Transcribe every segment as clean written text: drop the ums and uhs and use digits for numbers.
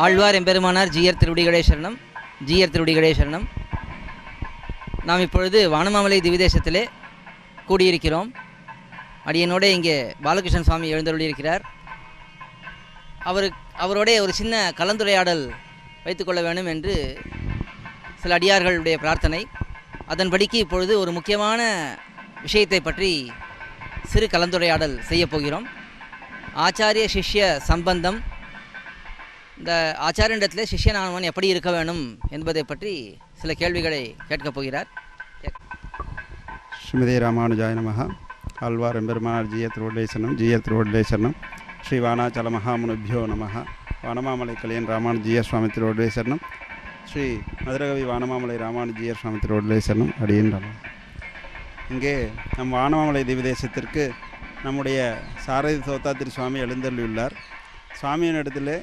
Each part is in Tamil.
ஆழ்வார் எம்பெருமானார் ஜீயர் திருவடிகளே சரணம். ஜீயர் திருவடிகளே சரணம். நாம் இப்பொழுது வானமாமலை திவிதேசத்திலே கூடியிருக்கிறோம். அடியனோட இங்கே பாலகிருஷ்ணன் சுவாமி எழுந்தருளியிருக்கிறார். அவரோட ஒரு சின்ன கலந்துரையாடல் வைத்துக்கொள்ள வேண்டும் என்று சில அடியார்களுடைய பிரார்த்தனை. அதன்படிக்கு இப்பொழுது ஒரு முக்கியமான விஷயத்தை பற்றி சிறு கலந்துரையாடல் செய்யப்போகிறோம். ஆச்சாரிய சிஷ்ய சம்பந்தம், இந்த ஆச்சாரியனிடத்தில் சிஷ்யனானவன் எப்படி இருக்க வேணும் என்பதை பற்றி சில கேள்விகளை கேட்கப் போகிறார். ஸ்ரீமதி ராமானுஜாய நமஹ. ஆழ்வார் எம்பெருமானார் ஜீய திருவள்ளேசனம். ஜீய திருவள்ளேசனம். ஸ்ரீ வானாச்சல மகாமுனிபியோ நமஹ. வானமாமலை கலியன் ராமானுஜீய சுவாமி திருவள்ளேசனம். ஸ்ரீ மதுரகவி வானமாமலை ராமானுஜீய சுவாமி திருவள்ளேசனம். அடியின் ராம. இங்கே நம் வானமாமலை திவிதேசத்திற்கு நம்முடைய சாரதி சோத்தாத்திரி சுவாமி எழுந்தள்ளியுள்ளார். சுவாமியினிடத்தில்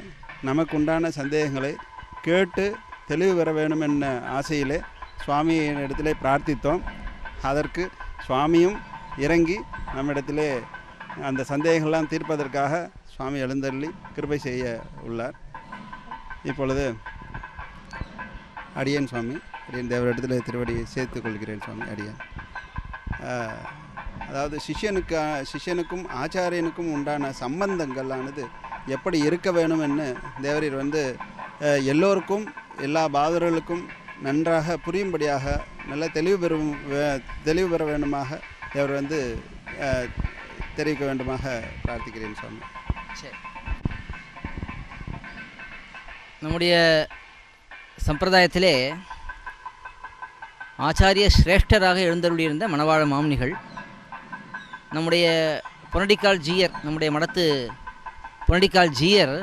நமக்குண்டான சந்தேகங்களை கேட்டு தெளிவு பெற வேண்டும் என்ற ஆசையிலே சுவாமியினிடத்திலே பிரார்த்தித்தோம். அதற்கு சுவாமியும் இறங்கி நம்மிடத்திலே அந்த சந்தேகங்கள்லாம் தீர்ப்பதற்காக சுவாமி எழுந்தள்ளி கிருபை செய்ய உள்ளார். இப்பொழுது அடியேன் சுவாமி, அடியேன் தேவரிடத்தில் திருவடியை சேர்த்துக் கொள்கிறேன் சுவாமி. அடியேன் அதாவது சிஷ்யனுக்கும் ஆச்சாரியனுக்கும் உண்டான சம்பந்தங்களானது எப்படி இருக்க வேணும் என்று தேவரீர் எல்லோருக்கும் எல்லா பாதர்களுக்கும் நன்றாக புரியும்படியாக நல்ல தெளிவு பெற வேண்டுமாக தேவர் தெரிவிக்க வேண்டுமாக பிரார்த்திக்கிறேன் சுவாமி. சரி, நம்முடைய சம்பிரதாயத்திலே ஆச்சாரிய சிரேஷ்டராக எழுந்தருளியிருந்த மணவாழ மாமுனிகள், நம்முடைய பொனடிக்கால் ஜீயர், நம்முடைய மடத்து பொனடிக்கால் ஜீயர்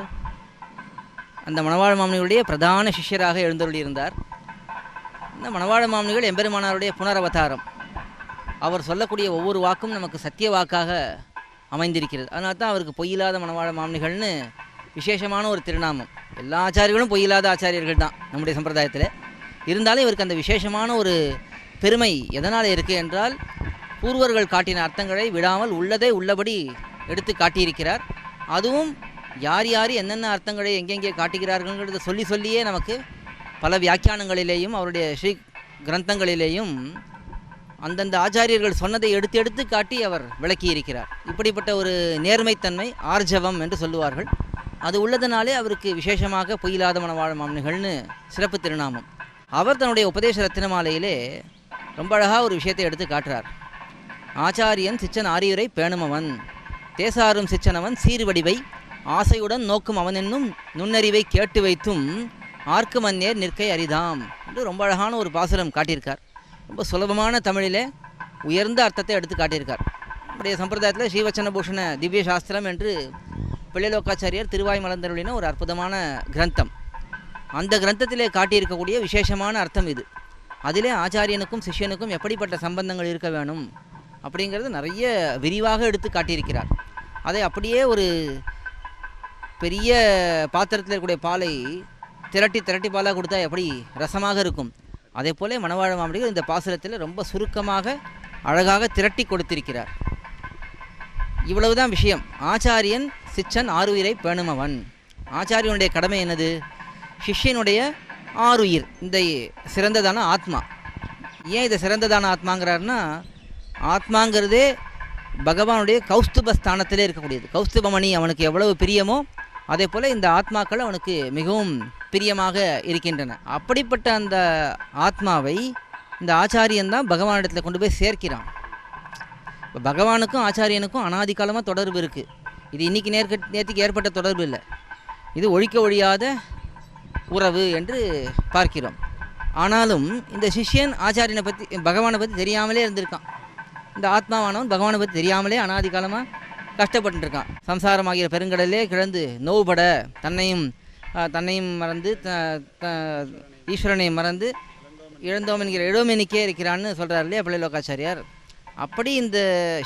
அந்த மணவாழ மாமுனிகளுடைய பிரதான சிஷ்யராக எழுந்தருளியிருந்தார். இந்த மணவாழ மாமுனிகள் எம்பெருமானாருடைய புனரவதாரம். அவர் சொல்லக்கூடிய ஒவ்வொரு வாக்கும் நமக்கு சத்திய வாக்காக அமைந்திருக்கிறது. அதனால தான் அவருக்கு பொய்யில்லாத மணவாழ மாமுனிகள்னு விசேஷமான ஒரு திருநாமம். எல்லா ஆச்சாரியர்களும் பொய்யில்லாத ஆச்சாரியர்கள் தான் நம்முடைய சம்பிரதாயத்தில். இருந்தாலும் இவருக்கு அந்த விசேஷமான ஒரு பெருமை எதனால் இருக்குது என்றால், பூர்வர்கள் காட்டின அர்த்தங்களை விடாமல் உள்ளதை உள்ளபடி எடுத்து காட்டியிருக்கிறார். அதுவும் யார் யார் என்னென்ன அர்த்தங்களை எங்கெங்கே காட்டுகிறார்கள்ங்கிறத சொல்லியே நமக்கு பல வியாக்கியானங்களிலேயும் அவருடைய ஸ்ரீ கிரந்தங்களிலேயும் அந்தந்த ஆச்சாரியர்கள் சொன்னதை எடுத்து காட்டி அவர் விளக்கியிருக்கிறார். இப்படிப்பட்ட ஒரு நேர்மைத்தன்மை, ஆர்ஜவம் என்று சொல்லுவார்கள், அது உள்ளதனாலே அவருக்கு விசேஷமாக பொய்யில்லாத மணவாழ மாமுனிகள்னு சிறப்பு திருநாமம். அவர் தன்னுடைய உபதேச ரத்தினமாலையிலே ரொம்ப அழகாக ஒரு விஷயத்தை எடுத்து காட்டுறார். ஆச்சாரியன் சிச்சன் ஆரியுரை பேணுமவன், தேசாரும் சிச்சனவன் சீர்வடிவை ஆசையுடன் நோக்கும் அவன் என்னும் நுண்ணறிவை கேட்டு வைத்தும் ஆர்க்கு மன்னேர் நிற்கை அரிதாம் என்று ரொம்ப அழகான ஒரு பாசுரம் காட்டியிருக்கார். ரொம்ப சுலபமான தமிழிலே உயர்ந்த அர்த்தத்தை எடுத்து காட்டியிருக்கார். நம்முடைய சம்பிரதாயத்தில் ஸ்ரீவச்சனபூஷண திவ்ய சாஸ்திரம் என்று பிள்ளைலோக்காச்சாரியர் திருவாய் மலர்ந்தருளின ஒரு அற்புதமான கிரந்தம். அந்த கிரந்தத்திலே காட்டியிருக்கக்கூடிய விசேஷமான அர்த்தம் இது. அதிலே ஆச்சாரியனுக்கும் சிஷ்யனுக்கும் எப்படிப்பட்ட சம்பந்தங்கள் இருக்க வேணும் அப்படிங்கிறது நிறைய விரிவாக எடுத்து காட்டியிருக்கிறார். அதை அப்படியே ஒரு பெரிய பாத்திரத்தில் இருக்கக்கூடிய பாலை திரட்டி பாலாக கொடுத்தா எப்படி ரசமாக இருக்கும், அதே போல மணவாழ மாமுனிகள் இந்த பாசுரத்தில் ரொம்ப சுருக்கமாக அழகாக திரட்டி கொடுத்திருக்கிறார். இவ்வளவுதான் விஷயம். ஆச்சாரியன் சிச்சன் ஆருயிரை பேணுமவன். ஆச்சாரியனுடைய கடமை என்னது? சிஷ்யனுடைய ஆருயிர், இந்த சிறந்ததான ஆத்மா. ஏன் இதை சிறந்ததான ஆத்மாங்கிறாருன்னா, ஆத்மாங்கிறதே பகவானுடைய கௌஸ்துப ஸ்தானத்திலே இருக்கக்கூடியது. கௌஸ்துபமணி அவனுக்கு எவ்வளவு பிரியமோ அதே போல் இந்த ஆத்மாக்கள் அவனுக்கு மிகவும் பிரியமாக இருக்கின்றன. அப்படிப்பட்ட அந்த ஆத்மாவை இந்த ஆச்சாரியன்தான் பகவானிடத்தில் கொண்டு போய் சேர்க்கிறான். இப்போ பகவானுக்கும் ஆச்சாரியனுக்கும் அனாதி காலமாக தொடர்பு இருக்குது. இது இன்றைக்கி நேற்றுக்கு ஏற்பட்ட தொடர்பு இல்லை, இது ஒழிக்க ஒழியாத உறவு என்று பார்க்கிறோம். ஆனாலும் இந்த சிஷ்யன் ஆச்சாரியனை பற்றி, பகவானை பற்றி தெரியாமலே இருந்திருக்கான். இந்த ஆத்மாவானவன் பகவானை பற்றி தெரியாமலே அனாதி காலமாக கஷ்டப்பட்டுருக்கான். சம்சாரமாகிற பெருங்கடலே கிழந்து நோவுபட தன்னையும் மறந்து ஈஸ்வரனை மறந்து இழந்தோம் என்கிற இளோமெனிக்கே இருக்கிறான்னு சொல்கிறார் இல்லையா பிள்ளைலோக்காச்சாரியார். அப்படி இந்த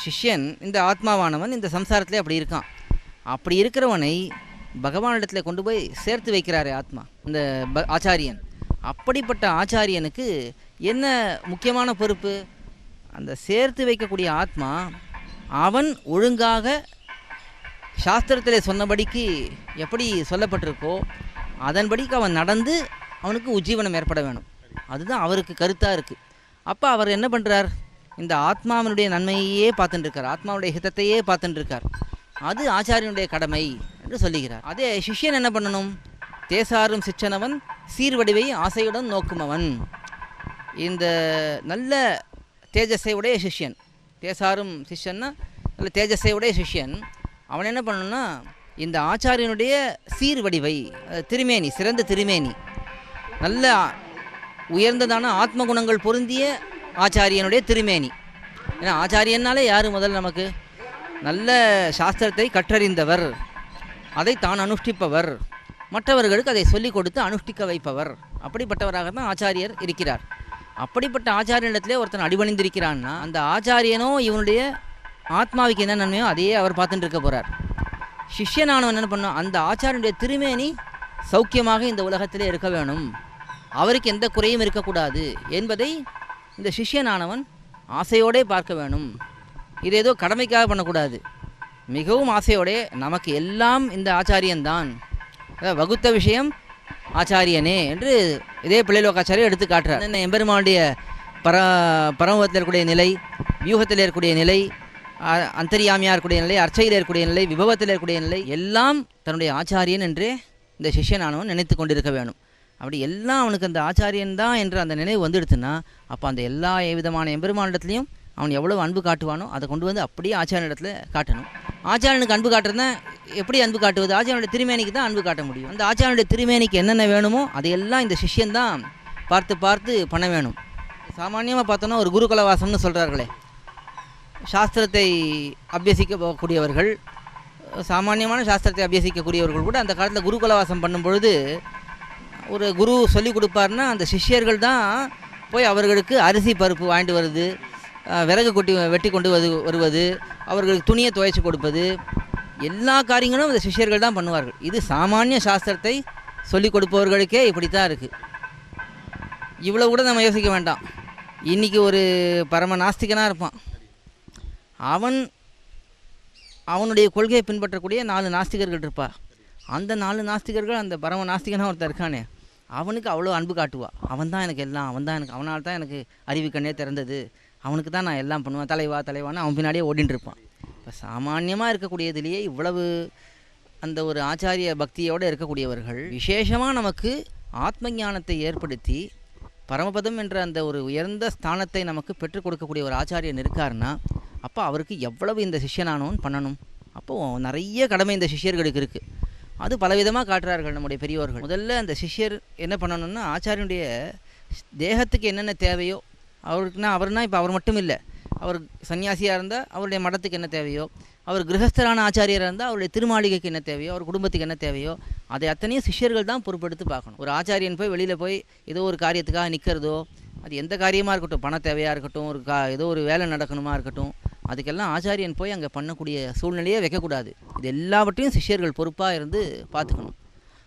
சிஷ்யன், இந்த ஆத்மாவானவன் இந்த சம்சாரத்திலே அப்படி இருக்கான். அப்படி இருக்கிறவனை பகவானிடத்தில் கொண்டு போய் சேர்த்து வைக்கிறாரே ஆத்மா, இந்த ஆச்சாரியன். அப்படிப்பட்ட ஆச்சாரியனுக்கு என்ன முக்கியமான பொறுப்பு? அந்த சேர்த்து வைக்கக்கூடிய ஆத்மா அவன் ஒழுங்காக சாஸ்திரத்தில் சொன்னபடிக்கு எப்படி சொல்லப்பட்டிருக்கோ அதன்படிக்கு அவன் நடந்து அவனுக்கு உஜ்ஜீவனம் ஏற்பட வேணும். அதுதான் அவருக்கு கருத்தாக இருக்குது. அப்போ அவர் என்ன பண்ணுறார், இந்த ஆத்மாவினுடைய நன்மையே பார்த்துட்டு இருக்கார், ஆத்மாவுடைய ஹிதத்தையே பார்த்துட்டு இருக்கார். அது ஆச்சாரியனுடைய கடமை என்று சொல்லுகிறார். அதே சிஷ்யன் என்ன பண்ணணும், தேசாரும் சிச்சனவன் சீர்வடிவை ஆசையுடன் நோக்குமவன். இந்த நல்ல தேஜஸை உடைய சிஷ்யன், தேசாரும் சிஷ்யன்னா நல்ல தேஜஸை உடைய சிஷ்யன், அவன் என்ன பண்ணணும்னா இந்த ஆச்சாரியனுடைய சீர்வடிவை, திருமேனி, சிறந்த திருமேனி, நல்ல உயர்ந்ததான ஆத்ம குணங்கள் பொருந்திய ஆச்சாரியனுடைய திருமேனி. ஏன்னா ஆச்சாரியன்னாலே யார் முதல்ல நமக்கு, நல்ல சாஸ்திரத்தை கற்றறிந்தவர், அதை தான் அனுஷ்டிப்பவர், மற்றவர்களுக்கு அதை சொல்லிக் கொடுத்து அனுஷ்டிக்க வைப்பவர். அப்படிப்பட்டவராக தான் ஆச்சாரியர் இருக்கிறார். அப்படிப்பட்ட ஆச்சாரியனிடத்திலே ஒருத்தன் அடிபணிந்திருக்கிறான்னா அந்த ஆச்சாரியனோ இவனுடைய ஆத்மாவுக்கு என்ன நன்மையோ அதையே அவர் பார்த்துட்டு இருக்க போகிறார். சிஷ்யனானவன் என்ன பண்ணும், அந்த ஆச்சாரியனுடைய திருமேனி சௌக்கியமாக இந்த உலகத்திலே இருக்க வேணும், அவருக்கு எந்த குறையும் இருக்கக்கூடாது என்பதை இந்த சிஷ்யனானவன் ஆசையோடே பார்க்க வேணும். இது ஏதோ கடமைக்காக பண்ணக்கூடாது, மிகவும் ஆசையோடே நமக்கு எல்லாம் இந்த ஆச்சாரியன்தான், வகுத்த விஷயம் ஆச்சாரியனே என்று இதே பிள்ளைலோகாச்சாரியர் எடுத்து காட்டுறார். என்ன எம்பெருமானுடைய பரமத்தில் இருக்கக்கூடிய நிலை, வியூகத்தில் இருக்கக்கூடிய நிலை, அந்தரியாமியாக இருக்கக்கூடிய நிலை, அர்ச்சையில் இருக்கக்கூடிய நிலை, விபவத்தில் இருக்கக்கூடிய நிலை எல்லாம் தன்னுடைய ஆச்சாரியன் என்றே இந்த சிஷ்யனானவன் நினைத்து கொண்டிருக்க வேணும். அப்படி எல்லாம் அவனுக்கு அந்த ஆச்சாரியன் தான் என்ற அந்த நினைவு வந்துடுத்துன்னா அப்போ அந்த எல்லா விதமான எம்பெருமானிடத்துலையும் அவன் எவ்வளோ அன்பு காட்டுவானோ அதை கொண்டு வந்து அப்படியே ஆச்சாரியனிடத்தில் காட்டணும். ஆச்சாரியனுக்கு அன்பு காட்டுறதுனா எப்படி அன்பு காட்டுவது, ஆச்சாரியனுடைய திருமேனிக்கு தான் அன்பு காட்ட முடியும். அந்த ஆச்சாரியனுடைய திருமேனிக்கு என்னென்ன வேணுமோ அதையெல்லாம் இந்த சிஷ்யன் தான் பார்த்து பார்த்து பண்ண வேணும். சாமானியமாக பார்த்தோன்னா ஒரு குருகுலவாசம்னு சொல்கிறார்களே, சாஸ்திரத்தை அபியசிக்க போகக்கூடியவர்கள், சாமானியமான சாஸ்திரத்தை அபியசிக்கக்கூடியவர்கள் கூட அந்த காலத்தில் குருகுலவாசம் பண்ணும் பொழுது ஒரு குரு சொல்லிக் கொடுப்பார்னா அந்த சிஷ்யர்கள் தான் போய் அவர்களுக்கு அரிசி பருப்பு வாங்கிட்டு வருது, விறகு வெட்டி கொண்டு வருவது, அவர்களுக்கு துணியை துவைச்சி கொடுப்பது, எல்லா காரியங்களும் இந்த சிஷ்யர்கள் தான் பண்ணுவார்கள். இது சாமானிய சாஸ்திரத்தை சொல்லிக் கொடுப்பவர்களுக்கே இப்படி தான் இருக்குது. இவ்வளோ கூட நம்ம யோசிக்க வேண்டாம். இன்றைக்கி ஒரு பரம நாஸ்திகனாக இருப்பான், அவனுடைய கொள்கையை பின்பற்றக்கூடிய 4 நாஸ்திகர்கள் இருப்பா. அந்த 4 நாஸ்திகர்கள் அந்த பரம நாஸ்திகனாக ஒருத்தர் இருக்கானே அவனுக்கு அவ்வளோ அன்பு காட்டுவா. அவன் தான் எனக்கு எல்லாம், அவனால் தான் எனக்கு அறிவு கண்ணே திறந்தது, அவனுக்கு தான் நான் எல்லாம் பண்ணுவேன், தலைவான்னு அவன் பின்னாடியே ஓடின்னு இருப்பான். இப்போ சாமானியமாக இருக்கக்கூடியதுலேயே இவ்வளவு அந்த ஒரு ஆச்சாரிய பக்தியோடு இருக்கக்கூடியவர்கள் விசேஷமாக நமக்கு ஆத்ம ஞானத்தை ஏற்படுத்தி பரமபதம் என்ற அந்த ஒரு உயர்ந்த ஸ்தானத்தை நமக்கு பெற்றுக் கொடுக்கக்கூடிய ஒரு ஆச்சாரியன் இருக்காருன்னா அப்போ அவருக்கு எவ்வளவு இந்த சிஷ்யனானவன் பண்ணணும். அப்போது நிறைய கடமை இந்த சிஷ்யர்களுக்கு இருக்குது. அது பலவிதமாக காட்டுறார்கள் நம்முடைய பெரியோர்கள். முதல்ல அந்த சிஷ்யர் என்ன பண்ணணும்னா ஆச்சாரியனுடைய தேகத்துக்கு என்னென்ன தேவையோ, அவர்னா இப்போ அவர் மட்டும் இல்லை, அவர் சன்னியாசியாக இருந்தால் அவருடைய மடத்துக்கு என்ன தேவையோ, அவர் கிரகஸ்தரான ஆச்சாரியராக இருந்தால் அவருடைய திருமாளிகைக்கு என்ன தேவையோ, அவர் குடும்பத்துக்கு என்ன தேவையோ அதை அத்தனையும் சிஷ்யர்கள் தான் பொறுப்பெடுத்து பார்க்கணும். ஒரு ஆச்சாரியன் போய் வெளியில் போய் ஏதோ ஒரு காரியத்துக்காக நிற்கிறதோ, அது எந்த காரியமாக இருக்கட்டும், பண தேவையாக இருக்கட்டும், ஏதோ ஒரு வேலை நடக்கணுமா இருக்கட்டும், அதுக்கெல்லாம் ஆச்சாரியன் போய் அங்கே பண்ணக்கூடிய சூழ்நிலையே வைக்கக்கூடாது. இது எல்லாவற்றையும் சிஷ்யர்கள் பொறுப்பாக இருந்து பார்த்துக்கணும்.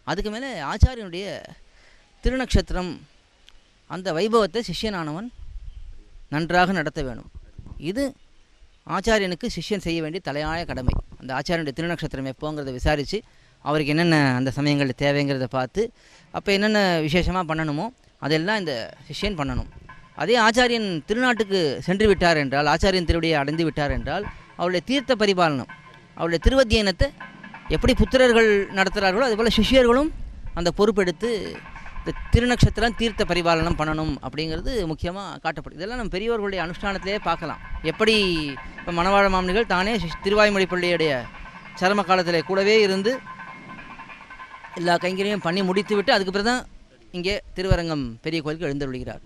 அதுக்கு மேலே ஆச்சாரியனுடைய திருநக்ஷத்திரம் அந்த வைபவத்தை சிஷ்யனானவன் நன்றாக நடத்த வேணும். இது ஆச்சாரியனுக்கு சிஷ்யன் செய்ய வேண்டிய தலையாய கடமை. அந்த ஆச்சாரியனுடைய திருநக்ஷத்திரம் எப்போங்கிறத விசாரித்து அவருக்கு என்னென்ன அந்த சமயங்களில் தேவைங்கிறத பார்த்து அப்போ என்னென்ன விசேஷமாக பண்ணணுமோ அதெல்லாம் இந்த சிஷ்யன் பண்ணணும். அதே ஆச்சாரியன் திருநாட்டுக்கு சென்று விட்டார் என்றால், ஆச்சாரியன் திருவடியை அடைந்து விட்டார் என்றால், அவருடைய தீர்த்த பரிபாலனம், அவருடைய திருவத்தியனத்தை எப்படி புத்திரர்கள் நடத்துகிறார்களோ அதுபோல் சிஷ்யர்களும் அந்த பொறுப்பெடுத்து இந்த திருநக்ஷத்திரம் தீர்த்த பரிபாலனம் பண்ணணும் அப்படிங்கிறது முக்கியமாக காட்டப்படுது. இதெல்லாம் நம்ம பெரியவர்களுடைய அனுஷ்டானத்திலே பார்க்கலாம். எப்படி இப்போ மணவாழ மாமனிகள் தானே திருவாய்மொழி பிள்ளையுடைய சரம காலத்தில் கூடவே இருந்து எல்லா கைங்கரையும் பண்ணி முடித்து விட்டு அதுக்கு பிறகு தான் இங்கே திருவரங்கம் பெரிய கோயிலுக்கு எழுந்தருளுகிறார்.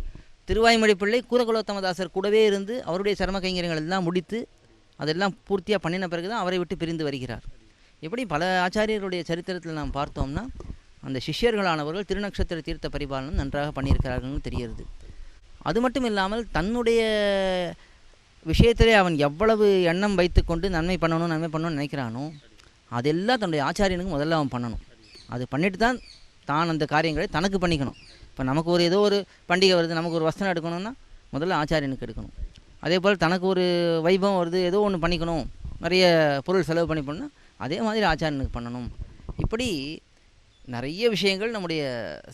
திருவாய்மொழி பிள்ளை கூரகுலோத்தமதாசர் கூடவே இருந்து அவருடைய சரம கைங்கரியங்கள் எல்லாம் முடித்து அதெல்லாம் பூர்த்தியாக பண்ணின பிறகு தான் அவரை விட்டு பிரிந்து வருகிறார். எப்படி பல ஆச்சாரியர்களுடைய சரித்திரத்தில் நாம் பார்த்தோம்னா அந்த சிஷ்யர்களானவர்கள் திருநக்ஷத்திர தீர்த்த பரிபாலனம் நன்றாக பண்ணியிருக்கிறார்கள்னு தெரிகிறது. அது மட்டும் இல்லாமல் தன்னுடைய விஷயத்திலே அவன் எவ்வளவு எண்ணம் வைத்துக்கொண்டு நன்மை பண்ணணும்னு நினைக்கிறானோ அதெல்லாம் தன்னுடைய ஆச்சாரியனுக்கு முதல்ல அவன் பண்ணணும். அது பண்ணிட்டு தான் அந்த காரியங்களை தனக்கு பண்ணிக்கணும். இப்போ நமக்கு ஏதோ ஒரு பண்டிகை வருது, நமக்கு ஒரு வஸ்திரம் எடுக்கணும்னா முதல்ல ஆச்சாரியனுக்கு எடுக்கணும். அதே போல் தனக்கு ஒரு வைபவம் வருது, ஏதோ ஒன்று பண்ணிக்கணும், நிறைய பொருள் செலவு பண்ணி பண்ணால் அதே மாதிரி ஆச்சாரியனுக்கு பண்ணணும். இப்படி நிறைய விஷயங்கள் நம்முடைய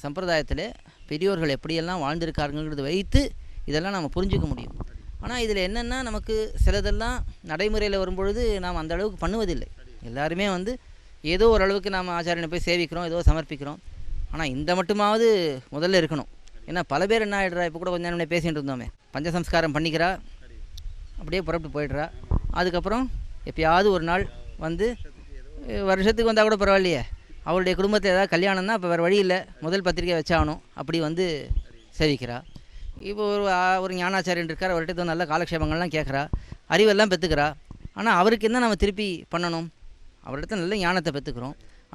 சம்பிரதாயத்தில் பெரியோர்கள் எப்படியெல்லாம் வாழ்ந்திருக்காருங்கிறத வைத்து இதெல்லாம் நம்ம புரிஞ்சுக்க முடியும். ஆனால் இதில் என்னென்னா நமக்கு சிலதெல்லாம் நடைமுறையில் வரும்பொழுது நாம் அந்த அளவுக்கு பண்ணுவதில்லை. எல்லாருமே வந்து ஏதோ ஓரளவுக்கு நாம் ஆச்சாரியனை போய் சேவிக்கிறோம், ஏதோ சமர்ப்பிக்கிறோம். ஆனால் இந்த மட்டுமாவது முதல்ல இருக்கணும். ஏன்னா பல பேர் என்ன ஆகிடுறா, இப்போ கூட கொஞ்சம் நேரம் பேசிகிட்டு இருந்தோமே, பஞ்சசம்ஸ்காரம் பண்ணிக்கிறா, அப்படியே புறப்பட்டு போயிடுறா. அதுக்கப்புறம் எப்பயாவது ஒரு நாள் வந்து வருஷத்துக்கு வந்தால் கூட பரவாயில்லையே, அவருடைய குடும்பத்தில் ஏதாவது கல்யாணம்னா அப்போ வேறு வழி இல்லை, முதல் பத்திரிக்கை வச்சாகணும், அப்படி வந்து சேவிக்கிறா. இப்போ ஒரு ஞானாச்சாரியன் இருக்கார், அவர்கிட்ட நல்ல காலக்ஷேபங்கள்லாம் கேட்குறா, அறிவெல்லாம் பெற்றுக்கிறா. ஆனால் அவருக்கு என்ன நம்ம திருப்பி பண்ணணும்? அவர்கிட்ட நல்ல ஞானத்தை பெற்றுக்கிறோம்,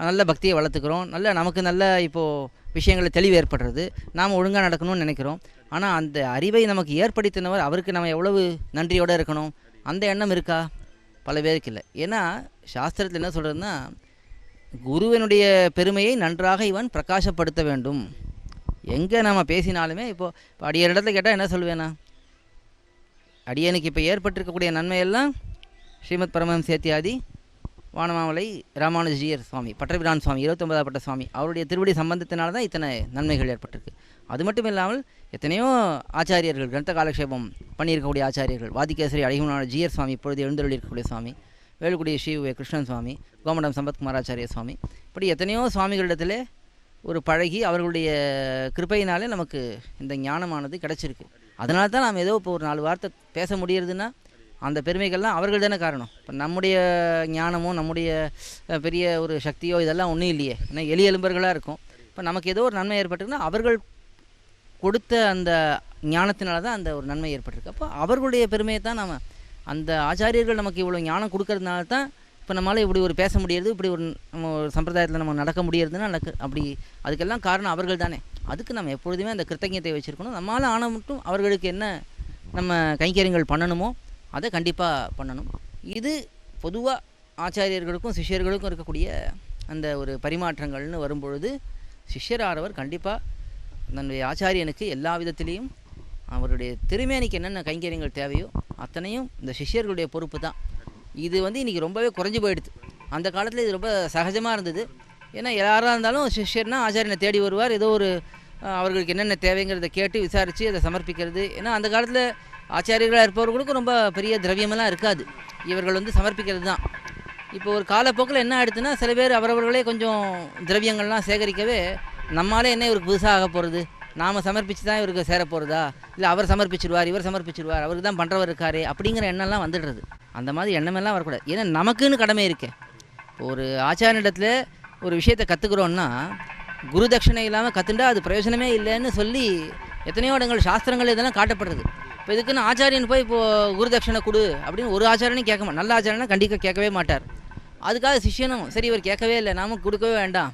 நல்ல பக்தியை வளர்த்துக்கிறோம், நமக்கு நல்ல இப்போது விஷயங்களில் தெளிவு ஏற்படுறது, நாம் ஒழுங்காக நடக்கணும்னு நினைக்கிறோம். ஆனால் அந்த அறிவை நமக்கு ஏற்படுத்தினவர் அவருக்கு நம்ம எவ்வளவு நன்றியோடு இருக்கணும், அந்த எண்ணம் இருக்கா? பல பேருக்கு இல்லை. ஏன்னா சாஸ்திரத்தில் என்ன சொல்கிறதுன்னா, குருவனுடைய பெருமையை நன்றாக இவன் பிரகாசப்படுத்த வேண்டும். எங்கே நம்ம பேசினாலுமே இப்போ அடியர் இடத்துல கேட்டால் என்ன சொல்வேனா, அடியனுக்கு இப்போ ஏற்பட்டிருக்கக்கூடிய நன்மையெல்லாம் ஸ்ரீமத் பரமஹம்ச சேத்தியாதி வானமாமலை ராமானுஜியர் சுவாமி, பட்டபிரான் சுவாமி, 29வது பட்ட சுவாமி அவருடைய திருவடி சம்பந்தத்தினால தான் இத்தனை நன்மைகள் ஏற்பட்டிருக்கு. அது மட்டும் இல்லாமல் எத்தனையோ ஆச்சாரியர்கள், கிரந்த காலக்ஷேபம் பண்ணியிருக்கக்கூடிய ஆச்சாரியர்கள், வாதிகேசரி அழகிமனான ஜியர் சுவாமி, இப்பொழுது எழுந்தருளி இருக்கக்கூடிய சுவாமி, வேலுக்குடி ஸ்ரீ கிருஷ்ணன் சுவாமி, கோமடம் சம்பத்குமாராச்சாரிய சுவாமி, இப்படி எத்தனையோ சுவாமிகளிடத்தில் ஒரு பழகி அவர்களுடைய கிருபையினாலே நமக்கு இந்த ஞானமானது கிடச்சிருக்கு. அதனால தான் நாம் ஏதோ இப்போ ஒரு 4 வார்த்தை பேச முடியறதுன்னா அந்த பெருமைகள்லாம் அவர்கள் தானே காரணம். இப்போ நம்முடைய ஞானமோ நம்முடைய பெரிய ஒரு சக்தியோ இதெல்லாம் ஒன்றும் இல்லையே. ஏன்னா எளிய எலும்பர்களாக இருக்கும். இப்போ நமக்கு ஏதோ ஒரு நன்மை ஏற்பட்டிருக்குன்னா அவர்கள் கொடுத்த அந்த ஞானத்தினால தான் அந்த ஒரு நன்மை ஏற்பட்டிருக்கு. அப்போ அவர்களுடைய பெருமையை தான் நம்ம, அந்த ஆச்சாரியர்கள் நமக்கு இவ்வளோ ஞானம் கொடுக்கறதுனால தான் இப்போ நம்மளால் இப்படி ஒரு பேச முடியறது, இப்படி ஒரு நம்ம ஒரு சம்பிரதாயத்தில் நம்ம நடக்க முடியறதுன்னா அப்படி அதுக்கெல்லாம் காரணம் அவர்கள் தானே. அதுக்கு நம்ம எப்பொழுதுமே அந்த கிருத்தஞத்தை வச்சுருக்கணும். நம்மளால் ஆன மட்டும் அவர்களுக்கு என்ன நம்ம கைங்கரியங்கள் பண்ணணுமோ அதை கண்டிப்பாக பண்ணணும். இது பொதுவாக ஆச்சாரியர்களுக்கும் சிஷ்யர்களுக்கும் இருக்கக்கூடிய அந்த ஒரு பரிமாற்றங்கள்னு வரும்பொழுது, சிஷ்யரானவர் கண்டிப்பாக தன்னுடைய ஆச்சாரியனுக்கு எல்லா விதத்திலையும் அவருடைய திருமேனிக்கு என்னென்ன கைங்கரியங்கள் தேவையோ அத்தனையும் இந்த சிஷ்யர்களுடைய பொறுப்பு தான். இது வந்து இன்றைக்கி ரொம்பவே குறைஞ்சி போயிடுது. அந்த காலத்தில் இது ரொம்ப சகஜமாக இருந்தது. ஏன்னா யாராக இருந்தாலும் சிஷ்யர்னா ஆச்சாரியனை தேடி வருவார், ஏதோ ஒரு அவர்களுக்கு என்னென்ன தேவைங்கிறத கேட்டு விசாரித்து அதை சமர்ப்பிக்கிறது. ஏன்னா அந்த காலத்தில் ஆச்சாரியர்களாக இருப்பவர்களுக்கும் ரொம்ப பெரிய திரவியமெல்லாம் இருக்காது, இவர்கள் வந்து சமர்ப்பிக்கிறது தான். இப்போ ஒரு காலப்போக்கில் என்ன ஆகிடுதுன்னா, சில பேர் அவரவர்களே கொஞ்சம் திரவியங்கள்லாம் சேகரிக்கவே, நம்மளாலே என்ன இவருக்கு புதுசாக ஆக போகிறது, நாம் சமர்ப்பித்து தான் இவருக்கு சேர போகிறதா, இல்லை அவர் சமர்ப்பிச்சிடுவார், இவர் சமர்ப்பிச்சிடுவார், அவருக்கு தான் பண்ணுறவர் இருக்காரே அப்படிங்கிற எண்ணம்லாம் வந்துடுறது. அந்த மாதிரி எண்ணமெல்லாம் வரக்கூடாது. ஏன்னா நமக்குன்னு கடமை இருக்கே. இப்போ ஒரு ஆச்சாரியனிடத்தில் ஒரு விஷயத்தை கற்றுக்குறோன்னா, குரு தட்சிணை இல்லாமல் கற்றுண்டா அது பிரயோஜனமே இல்லைன்னு சொல்லி எத்தனையோ இடங்கள் சாஸ்திரங்கள் இதெல்லாம் காட்டப்படுறது. இப்போ இதுக்குன்னு ஆச்சாரியன் போய் இப்போது குரு தட்சிணை கொடு அப்படின்னு ஒரு ஆச்சாரியனையும் கேட்க மாட்டார். நல்ல ஆச்சாரியனா கண்டிப்பாக கேட்கவே மாட்டார். அதுக்காக சிஷ்யனும் சரி இவர் கேட்கவே இல்லை, நாம கொடுக்கவே வேண்டாம்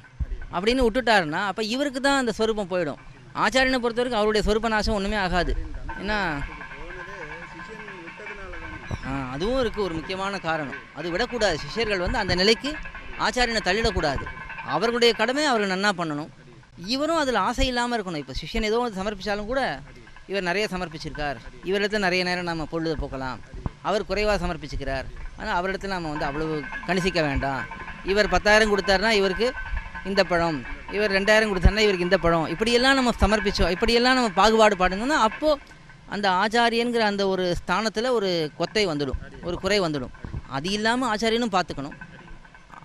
அப்படின்னு விட்டுட்டாருன்னா அப்போ இவருக்கு தான் அந்த ஸ்வரூபம் போயிடும். ஆச்சாரியனை பொறுத்த வரைக்கும் அவருடைய சொரூப நாசம் ஒன்றுமே ஆகாது. ஏன்னா அதுவும் இருக்குது ஒரு முக்கியமான காரணம். அது விடக்கூடாது. சிஷ்யர்கள் வந்து அந்த நிலைக்கு ஆச்சாரியனை தள்ளிடக்கூடாது. அவர்களுடைய கடமை அவர்கள் நன்னா பண்ணணும். இவரும் அதில் ஆசை இல்லாமல் இருக்கணும். இப்போ சிஷ்யன் ஏதோ ஒன்று சமர்ப்பித்தாலும் கூட இவர் நிறைய சமர்ப்பிச்சிருக்கார், இவரிடத்துல நிறைய நேரம் நம்ம பொழுது போக்கலாம், அவர் குறைவாக சமர்ப்பிச்சுக்கிறார், ஆனால் அவரிடத்துல நம்ம வந்து அவ்வளவு கணிசிக்க வேண்டாம். இவர் 10,000 கொடுத்தாருன்னா இவருக்கு இந்த பழம், இவர் 2,000 கொடுத்தாருன்னா இவருக்கு இந்த பழம், இப்படியெல்லாம் நம்ம சமர்ப்பித்தோம், இப்படியெல்லாம் நம்ம பாகுபாடு பாடுங்கன்னா அப்போது அந்த ஆச்சாரியங்கிற அந்த ஒரு ஸ்தானத்தில் ஒரு கொத்தை வந்துடும், ஒரு குறை வந்துடும். அது இல்லாமல் ஆச்சாரியனும் பார்த்துக்கணும்.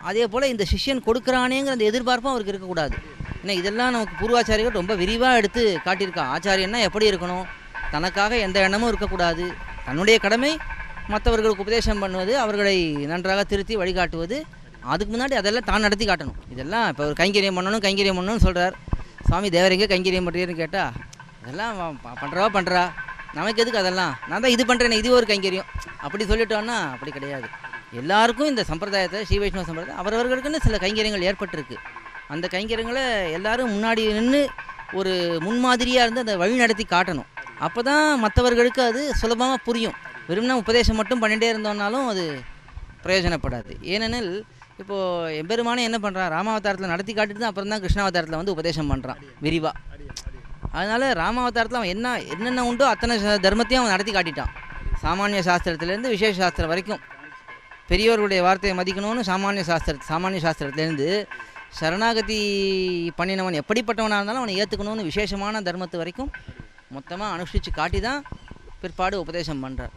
அதே போல் இந்த சிஷ்யன் கொடுக்குறானேங்கிற அந்த எதிர்பார்ப்பும் அவருக்கு இருக்கக்கூடாது. ஏன்னா இதெல்லாம் நமக்கு பூர்வாச்சாரியர்கள் ரொம்ப விரிவாக எடுத்து காட்டியிருக்கா. ஆச்சாரியன்னா எப்படி இருக்கணும், தனக்காக எந்த எண்ணமும் இருக்கக்கூடாது, தன்னுடைய கடமை மற்றவர்களுக்கு உபதேசம் பண்ணுவது, அவர்களை நன்றாக திருத்தி வழிகாட்டுவது, அதுக்கு முன்னாடி அதெல்லாம் தான் நடத்தி காட்டணும். இதெல்லாம் இப்போ ஒரு கைங்கரியம் பண்ணணும்னு சொல்கிறார் சுவாமி. தேவரைக்கே கைங்கரியம் பண்ணுறீன்னு கேட்டால் அதெல்லாம் பண்ணுறா, நமக்கு எதுக்கு அதெல்லாம், நான் தான் இது பண்ணுறேன், இது ஒரு கைங்கரியம் அப்படி சொல்லிட்டோன்னா அப்படி கிடையாது. எல்லாருக்கும் இந்த சம்பிரதாயத்தில் ஸ்ரீ வைஷ்ணவ சம்பிரதாயம் அவரவர்களுக்குன்னு சில கைங்கரியங்கள் ஏற்பட்டிருக்கு. அந்த கைங்கரியங்களை எல்லாரும் முன்னாடி நின்று ஒரு முன்மாதிரியாக இருந்து அதை வழி நடத்தி காட்டணும். அப்போ தான் மற்றவர்களுக்கு அது சுலபமாக புரியும். வெறும்னா உபதேசம் மட்டும் பண்ணிகிட்டே இருந்தோம்னாலும் அது பிரயோஜனப்படாது. ஏனெனில் இப்போது எம்பெருமானே என்ன பண்ணுறான், ராமாவதாரத்தில் நடத்தி காட்டிட்டு தான் அப்புறம் தான் கிருஷ்ணாவதாரத்தில் வந்து உபதேசம் பண்ணுறான் விரிவாக. அதனால் ராமாவதாரத்தில் அவன் என்னென்ன உண்டோ அத்தனை தர்மத்தையும் அவன் நடத்தி காட்டிட்டான். சாமானிய சாஸ்திரத்துலேருந்து விசேஷ சாஸ்திரம் வரைக்கும் பெரியவர்களுடைய வார்த்தையை மதிக்கணும்னு சாமானிய சாஸ்திரத்துலேருந்து சரணாகதி பண்ணினவன் எப்படிப்பட்டவனாக இருந்தாலும் அவனை ஏற்றுக்கணும்னு விசேஷமான தர்மத்து வரைக்கும் மொத்தமாக அனுஷ்டித்து காட்டி தான் பிற்பாடு உபதேசம் பண்ணுறார்.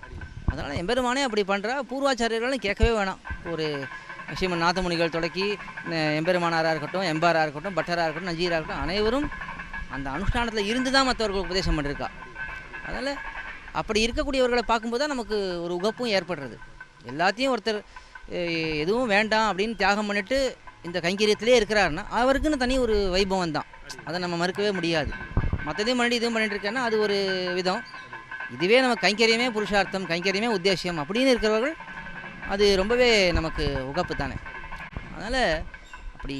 அதனால் எம்பெருமானே அப்படி பண்ணுறா. பூர்வாச்சாரியர்களும் கேட்கவே வேணாம். ஒரு ஸ்ரீமன் நாதமுனிகள் தொடக்கி எம்பெருமானாராக இருக்கட்டும், எம்பாராக இருக்கட்டும், பட்டராக இருக்கட்டும், நஞ்சீராக இருக்கட்டும், அனைவரும் அந்த அனுஷ்டானத்தில் இருந்து தான் மற்றவர்களுக்கு உபதேசம் பண்ணியிருக்கா. அதனால் அப்படி இருக்கக்கூடியவர்களை பார்க்கும்போது தான் நமக்கு ஒரு உகப்பும் ஏற்படுறது. எல்லாத்தையும் ஒருத்தர் எதுவும் வேண்டாம் அப்படின்னு தியாகம் பண்ணிவிட்டு இந்த கைங்கரியத்திலே இருக்கிறாருன்னா அவருக்குன்னு தனி ஒரு வைபவம் தான். அதை நம்ம மறுக்கவே முடியாது. மற்றதையும் பண்ணிட்டு இதுவும் பண்ணிட்டு இருக்கேன்னா அது ஒரு விதம். இதுவே நம்ம கைங்கரியமே புருஷார்த்தம், கைங்கரியமே உத்தேசியம் அப்படின்னு இருக்கிறவர்கள் அது ரொம்பவே நமக்கு உகப்பு தானே. அதனால் அப்படி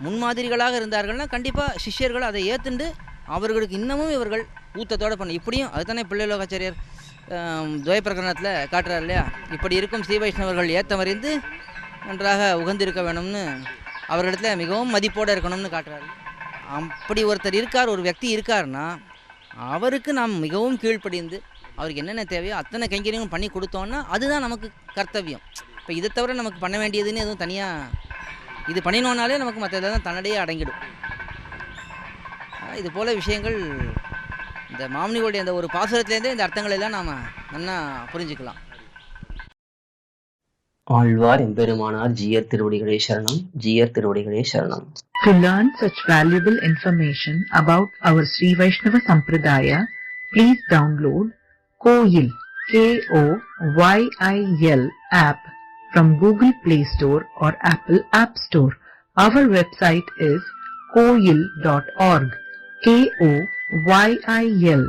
முன்மாதிரிகளாக இருந்தார்கள்னா கண்டிப்பாக சிஷ்யர்கள் அதை ஏற்றுண்டு அவர்களுக்கு இன்னமும் இவர்கள் ஊத்தத்தோடு பண்ண இப்படியும் அதுதானே பிள்ளைலோகாச்சாரியர் துவய பிரகரணத்தில் காட்டுறார் இல்லையா. இப்படி இருக்கும் ஸ்ரீ வைஷ்ணவர்கள் ஏற்றமறிந்து நன்றாக உகந்திருக்க வேணும்னு அவர்களிடத்தில் மிகவும் மதிப்போடு இருக்கணும்னு காட்டுறாரு. அப்படி ஒருத்தர் இருக்கார், ஒரு व्यक्ति இருக்காருன்னா அவருக்கு நாம் மிகவும் கீழ்ப்படிந்து அவருக்கு என்னென்ன தேவையோ அத்தனை கைங்கரியங்களும் பண்ணி கொடுத்தோன்னா அதுதான் நமக்கு கர்த்தவியம். இப்போ இதை தவிர நமக்கு பண்ண வேண்டியதுன்னு எதுவும் தனியாக இது பண்ணினோன்னாலே நமக்கு மற்ற இதெல்லாம் தன்னடையே அடங்கிடும். இது போல் விஷயங்கள் இந்த மாமுனிகளுடைய அந்த ஒரு பாசுரத்துலேருந்தே இந்த அர்த்தங்கள் எல்லாம் நாம் நல்லா புரிஞ்சுக்கலாம். ஆழ்வார் எம்பெருமானார் ஜீயர் திருவடிகளே சரணம். ஜீயர் திருவடிகளே சரணம். To learn such valuable information about our Sri Vaishnava Sampradaya, please download Koyil, KOYIL app from Google Play Store or Apple App Store. Our website is koyil.org, KOYIL.org.